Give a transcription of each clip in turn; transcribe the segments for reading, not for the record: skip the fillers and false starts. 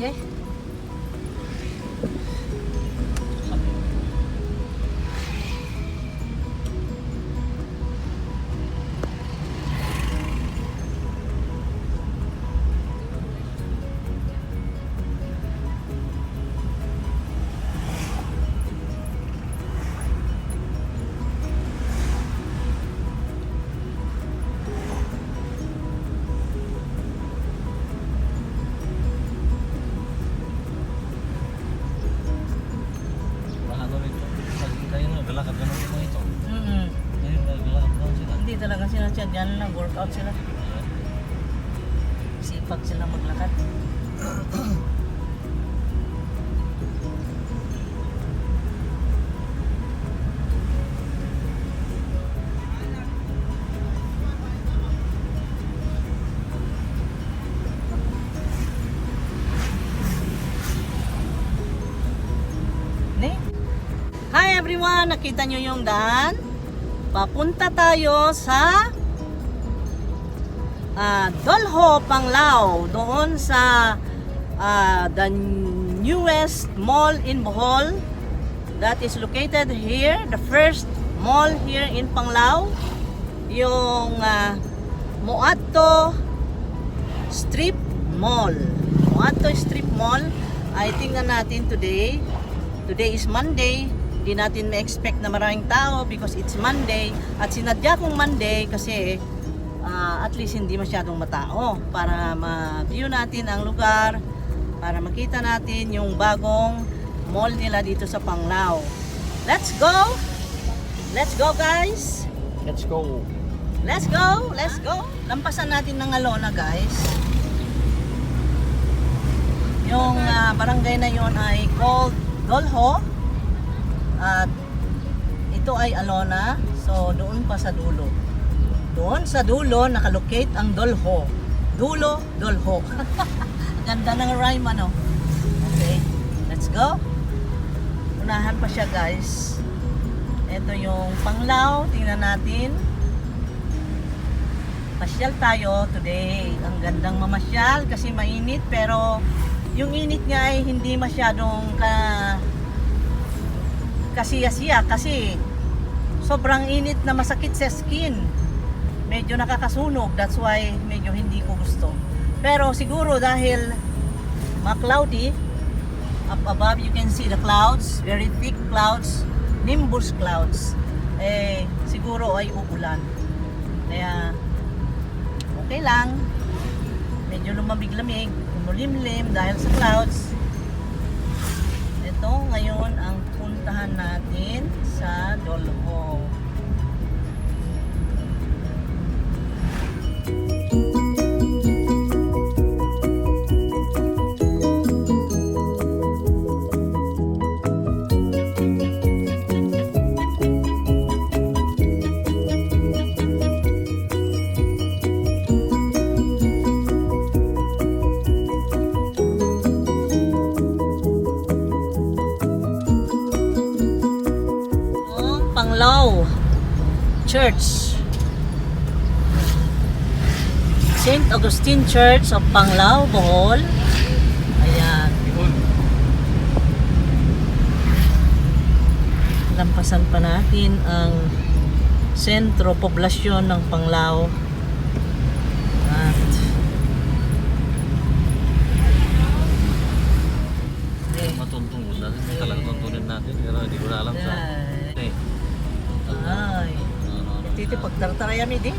Okay. Hindi talaga sila dyan lang, workout sila. Sipag sila maglakad. Hi everyone! Nakita nyo yung daan? Papunta tayo sa Dolho, Panglao. Doon sa the newest mall in Bohol that is located here. The first mall here in Panglao. Yung Moato Strip Mall. Moato Strip Mall. Ay tingnan natin today. Today is Monday. Hindi natin ma-expect na maraming tao because it's Monday. At sinadya kong Monday kasi at least hindi masyadong matao para ma-view natin ang lugar, para makita natin yung bagong mall nila dito sa Panglao. Let's go! Let's go guys! Let's go! Let's go! Let's go! Lampasan natin ng Alona guys. Yung barangay na yon ay called Dolho. At ito ay Alona. So doon pa sa dulo. Doon sa dulo nakalocate ang Dolho. Dulo, Dolho. Ganda ng rhyme ano. Okay, let's go. Unahan pa siya guys. Ito yung Panglao. Tingnan natin. Pasyal tayo today. Ang gandang mamasyal kasi mainit pero yung init nga ay hindi masyadong kasiya-siya kasi sobrang init na masakit sa skin. Medyo nakakasunog, that's why medyo hindi ko gusto. Pero siguro dahil ma-cloudy, up above you can see the clouds, very thick clouds, nimbus clouds. Siguro ay uulan. Kaya okay lang. Medyo lumamig-lamig, kumulimlim dahil sa clouds. Ito ngayon ang puntahan natin sa Dolho. Panglao Church, St. Augustine Church of Panglao, Bohol. Ayan. Lampasan pa natin ang sentro poblasyon ng Panglao. At Matuntungod natin. May talagang tuntunin natin. Pero hindi ko na alam sa... ay, titi pagtartarayami di.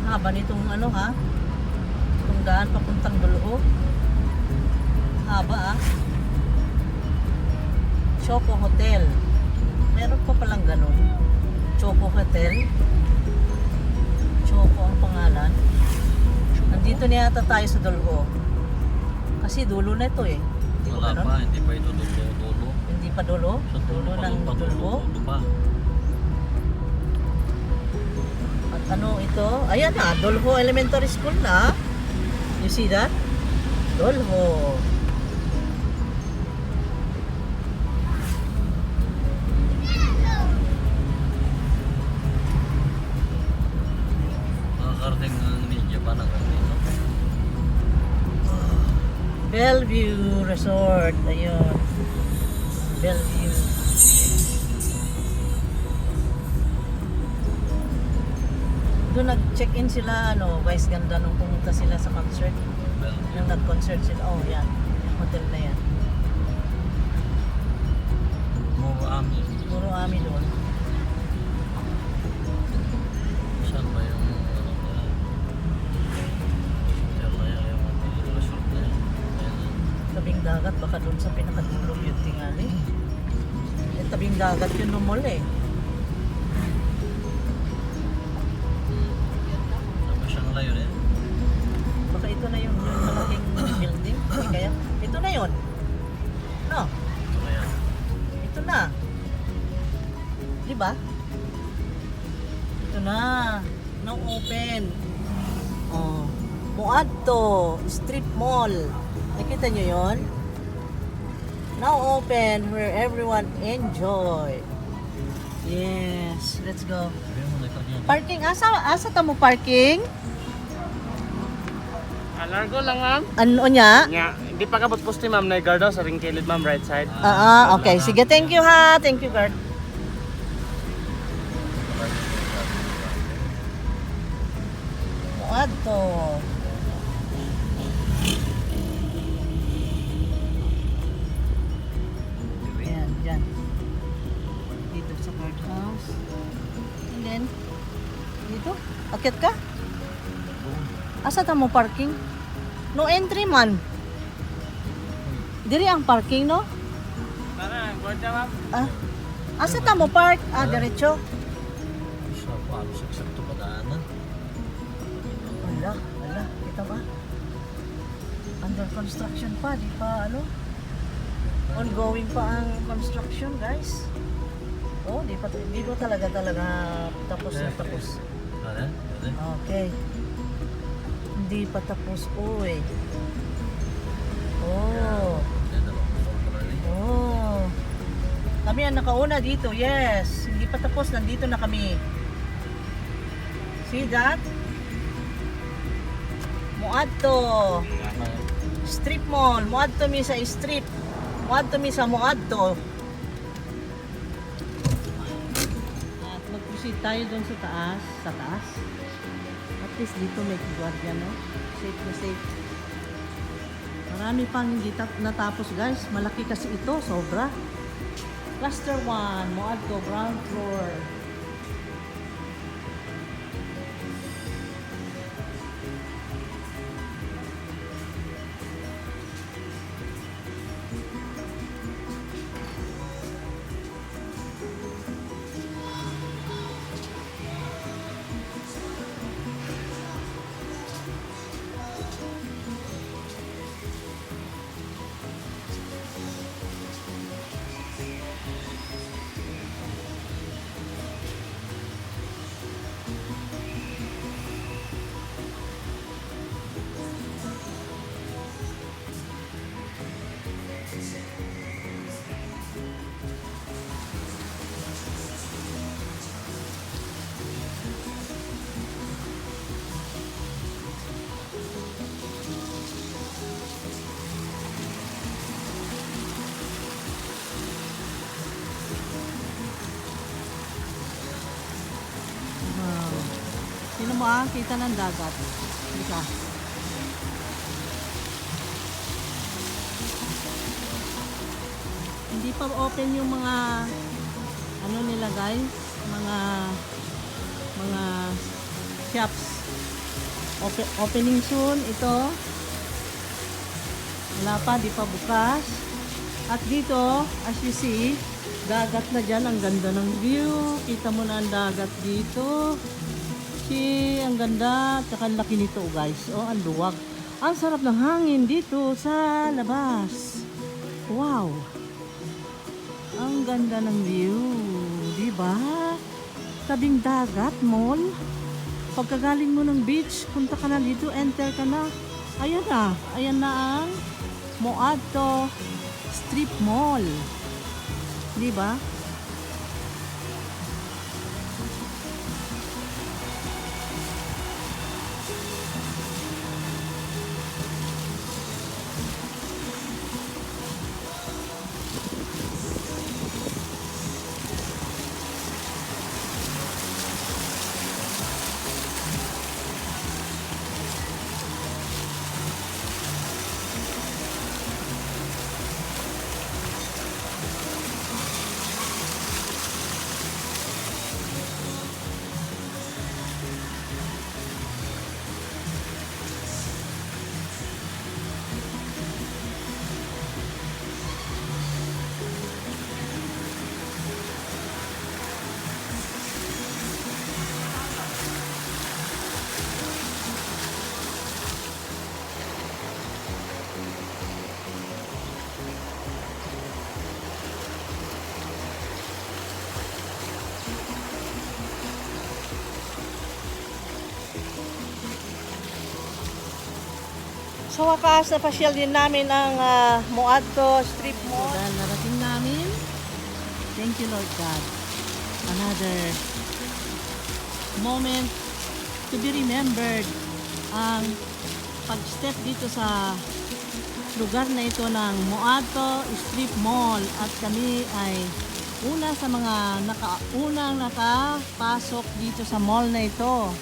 Haba nitong ano ha? Itong daan papuntang Dolho. Haba ah. Choco Hotel. Meron pa palang ganun. Choco Hotel. Choco ang pangalan. Nandito na yata tayo sa Dolho. Kasi dulo na ito eh. Hindi ko Wala ganun. pa, hindi pa ito dulo. Hindi pa dulo? Sa Dulo ng Dolho. dulo pa. At Ano ito? Ayan na, Dolho Elementary School na. You see that? Dolho. Makakarating ng media pa ng dito. Bellevue Resort. Ayun. Bellevue. Doon nag-check-in sila, ano, guys, ganda nung pumunta sila sa concert. Yung nag-concert sila. Oh, yan. Yung hotel na yan. Muro amin. Puro amin doon. Saan ba yung ano ba? Hotel na yan, yung resort na yan. Ayan na. Tabing dagat, baka doon sa pinakadulog yung tingali. Eh, tabing dagat yun no mall eh. Saan ba siyang layo eh? Baka ito na yung malaking building. Hindi kaya? Ito na yun. No? Ito na yan. Ito na. Di ba? Ito na. Now open. Oh. Muadto Strip Mall. Nakita nyo yon? Now open where everyone enjoy. Yes. Let's go. Sabi mo na ito. Parking. Asa ka mo parking? Largo lang ma'am. Ano niya? Nya, hindi pa kabot poste ma'am na gardo sa ring kilid ma'am right side. Okay. Sige, thank you ha. Thank you, Kurt. Muadto. Ayan, dyan. Dito sa guardhouse. And then, dito. Akit ka? Asa ta mo parking? No entry man. Diri ang parking, no? Tara, gorda ma'am. Asa ta mo park? Diretso. Siya pa, ano siya eksakto padaanan. Wala, kita ba? Under construction pa, di pa ano? Ongoing pa ang construction, guys. Oh, di pa talaga tapos na tapos. Ano? Ano? Okay. Hindi pa tapos, uy. Oh. Yan na lang. Oh. Kami ang nakauna dito, yes. Hindi pa tapos, nandito na kami. See that? Muadto. Strip mall. Muadto mi sa strip. Muadto mi sa Muadto. At mag-proceed tayo doon sa taas. Sa taas. At least dito may guardia, no? Safe na safe. Marami pang hindi natapos, guys. Malaki kasi ito, sobra. Cluster 1, Muadto, ground floor. Sino mo kita ng dagat? Hindi ka. Hindi pa open yung mga ano nila, guys, mga shops. Opening soon ito. Wala pa, di pa bukas. At dito, as you see, dagat na dyan. Ang ganda ng view. Kita mo na ang dagat dito. Ang ganda. Tsaka ang laki nito, guys. Oh, ang luwag. Ang sarap ng hangin dito sa labas. Wow. Ang ganda ng view. Diba? Tabing dagat, mall. pagkagaling mo ng beach, punta ka na dito, enter ka na. Ayan na ang Moadto Strip Mall. Di ba? Sa wakas, napasyal din namin ang Moadto Strip Mall. Dahil narating namin, thank you Lord God. Another moment to be remembered ang pag-step dito sa lugar na ito ng Moadto Strip Mall. At kami ay una sa mga unang nakapasok dito sa mall na ito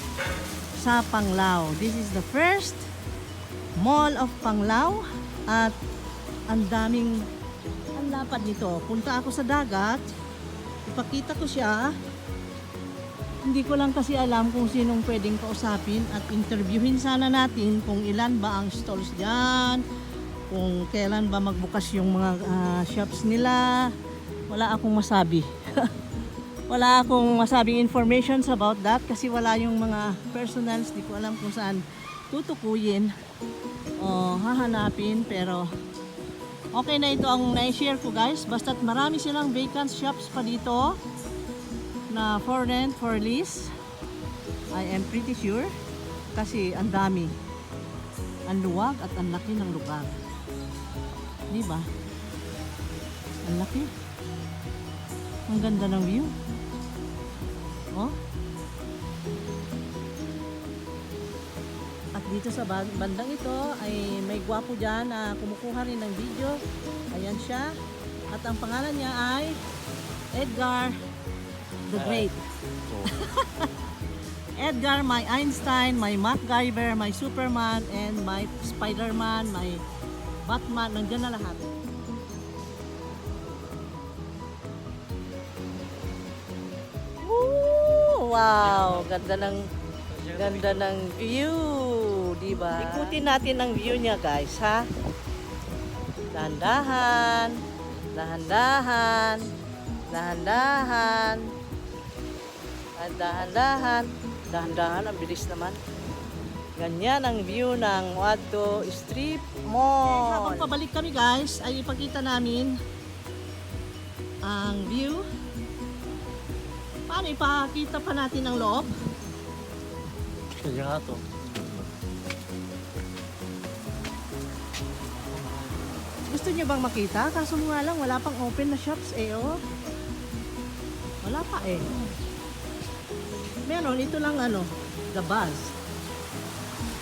sa Panglao. This is the first Mall of Panglao at ang lapad nito. Punta ako sa dagat, ipakita ko siya. Hindi ko lang kasi alam kung sinong pwedeng kausapin at interviewin sana natin kung ilan ba ang stalls dyan, kung kailan ba magbukas yung mga shops nila. Wala akong masabi. Wala akong masabing informations about that kasi wala yung mga personals. Di ko alam kung saan tutukuyin o hahanapin, pero okay na ito ang na-share ko guys. Basta't marami silang vacant shops pa dito na for rent, for lease. I am pretty sure kasi ang dami, ang luwag at ang laki ng lugar, di ba? Ang laki, ang ganda ng view. Oh, at dito sa bandang ito ay may gwapo dyan na kumukuha rin ng video. Ayan siya. At ang pangalan niya ay Edgar the Great. Edgar, my Einstein, my MacGyver, my Superman, and my Spider-Man, my Batman. Nandiyan na lahat. Woo! Wow! Ganda ng view, di ba? Ikutin natin ang view niya, guys, ha? Dahan-dahan, dahan-dahan, dahan-dahan, dahan-dahan, dahan-dahan, ang bilis naman. Ganyan ang view ng Moadto Strip Mall. Habang pabalik kami, guys, ay ipakita namin ang view. Paano ipakita pa natin ang loob? Kaya nga to. Gusto niyo bang makita? Kaso nga lang, wala pang open na shops eh, oh. Wala pa eh. Meron, ito lang ano, The Buzz.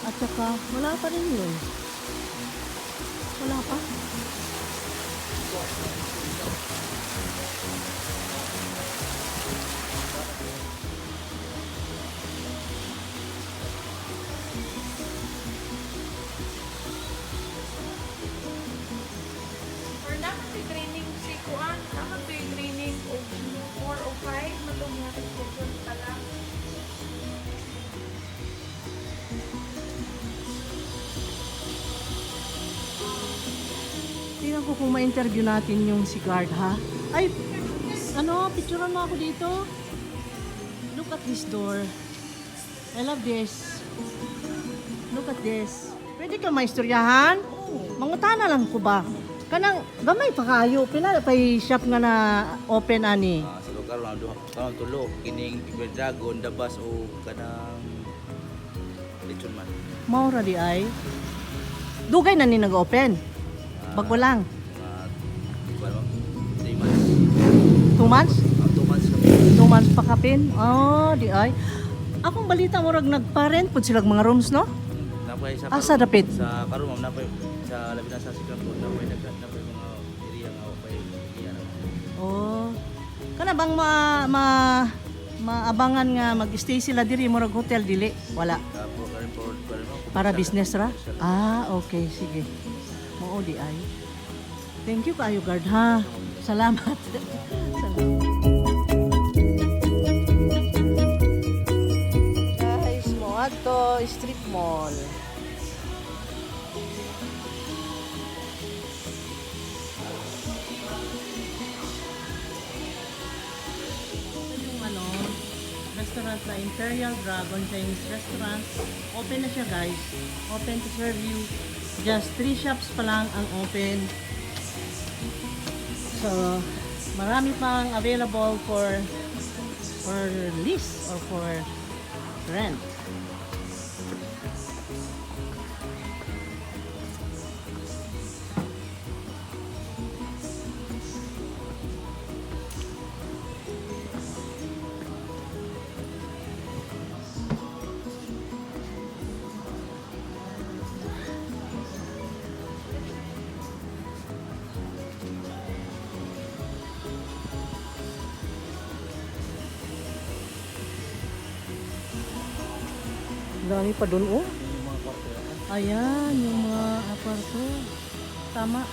At saka, wala pa rin yun. Wala pa. Or dapat may training si Kuan, dapat may training o 4 o 5 matungkol sa schedule pala. Tingnan ko kung ma-interview natin yung si guard, ha? Ay, ano, picturean mo ako dito. Look at this door. I love this. Look at this. Pwede ka maistoryahan? Mangutana lang ko ba? Kanang gamay pa kayo. Pila pay shop nga na open ani. Sa lugar lang karon tulo kining Dragon, The Bus o kanang construction man. Maura di ay. Dugay na ni nag-open. Bago lang. Mga 3 months. 2 months? 2 months lang. 2 months pa kapin? Oh, di ay. Akong balita mo rag nagparent pud silang mga rooms, no? Napay sa Sa dapit. sa karon ma'am napay sa labi na sa second floor napay napay mga area nga pay area na. Oh. Kana bang maabangan nga mag-stay sila diri mo rag hotel dili? Wala. Tapos karon no. Para business ra? Ah, okay, sige. Mao di ay. Thank you kayo guard ha. Salamat. Salamat. Guys, mo ato strip mall. Yung restaurant na Imperial Dragon Chinese Restaurant. Open na siya guys. Open to serve you. Just 3 shops pa lang ang open. So, marami pang available for lease or for rent. Dami pa dun, oh. Ayan, yung mga aparto. Tama.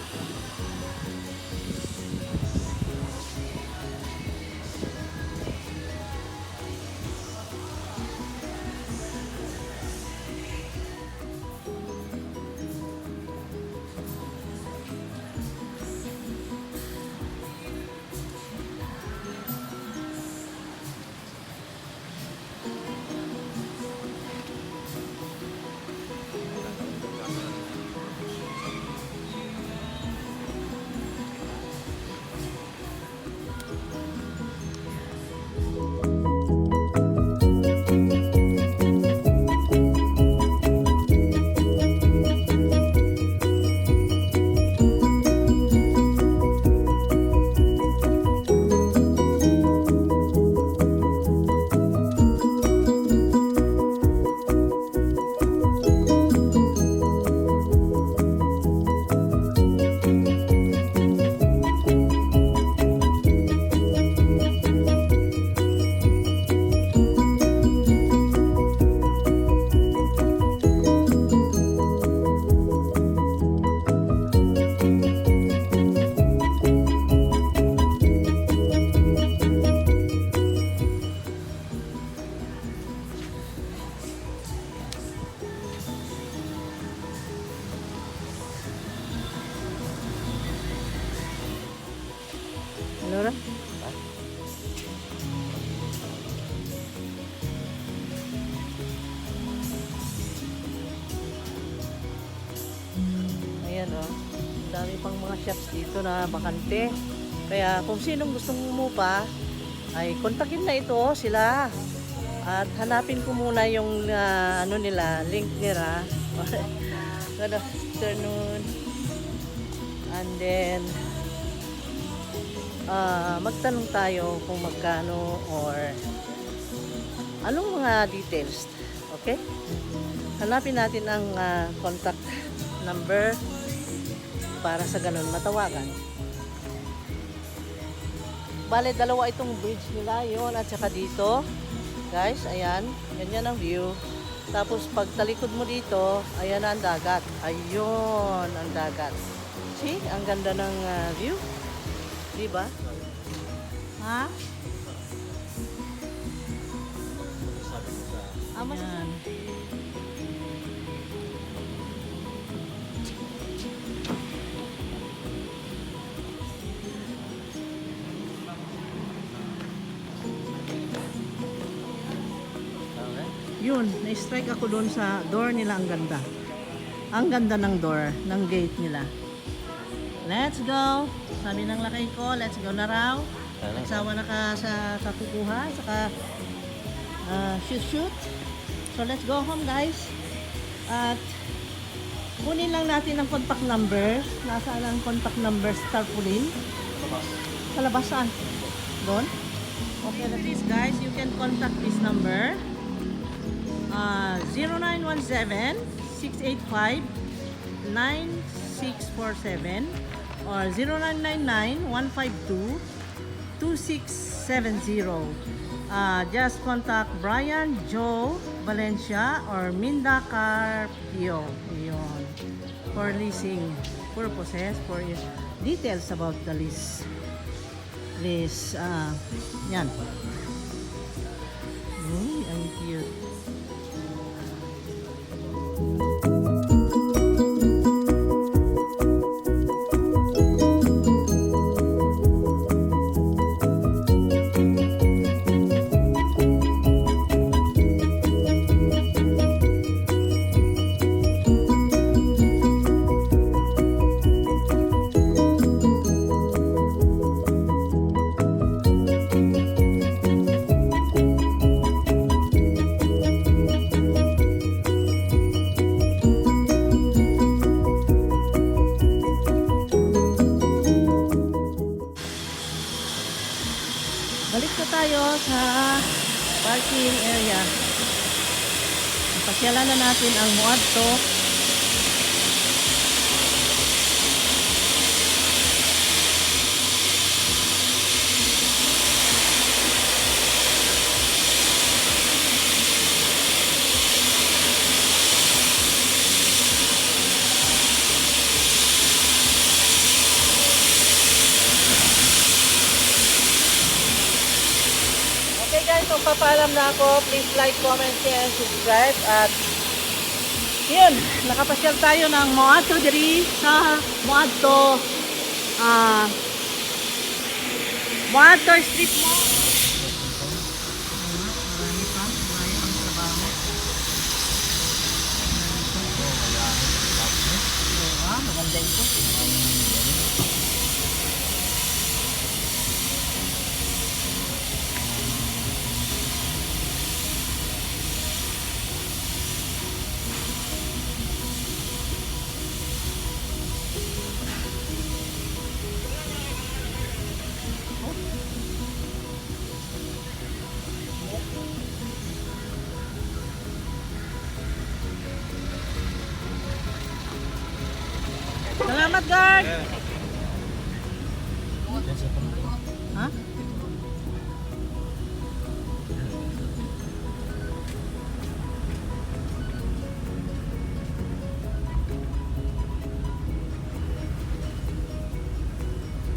Ano ra? Ayan oh. Dami pang mga shops dito na bakante. Kaya kung sinong gustong umupa, ay kontakin na ito sila. At hanapin ko muna yung ano nila, link nila. Good afternoon. And then magtanong tayo kung magkano or anong mga details. Okay? Hanapin natin ang contact number para sa ganun matawagan. Bale, dalawa itong bridge nila, yon at saka dito. Guys, ayan. Ganyan ang view. Tapos pag talikod mo dito, ayan na ang dagat. Ayun, ang dagat. See? Ang ganda ng view. Diba? Ha? Ayan. Yun, na-strike ako doon sa door nila, ang ganda. Ang ganda ng door, ng gate nila. Let's go! Sabi ng lakay ko, let's go na raw. Nagsawa na ka sa kukuha, saka shoot. So let's go home guys. At kunin lang natin ang contact number. Nasaan ang contact number sa tarpaulin? Sa labasan. Doon? Okay, please guys, you can contact this number. 0917-685-9647 or 0999-152-2670. Just contact Brian Joe Valencia or Minda Carpio. Yun. For leasing purposes, for details about the lease. Yan. Ang cute. Balik na tayo sa parking area. Pasyalan na natin ang Muadto. Okay guys, so papaalam na ako. Please like, comment, share, and subscribe. At yun, nakapasyal tayo ng Muadto diri sa Muadto Muadto Street Mall. Marami pa, marami ang trabaho. Maganda ito. Salamat, guard! Ha?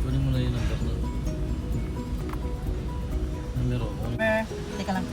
Kunin mo na yung number na. Numero. Teka lang.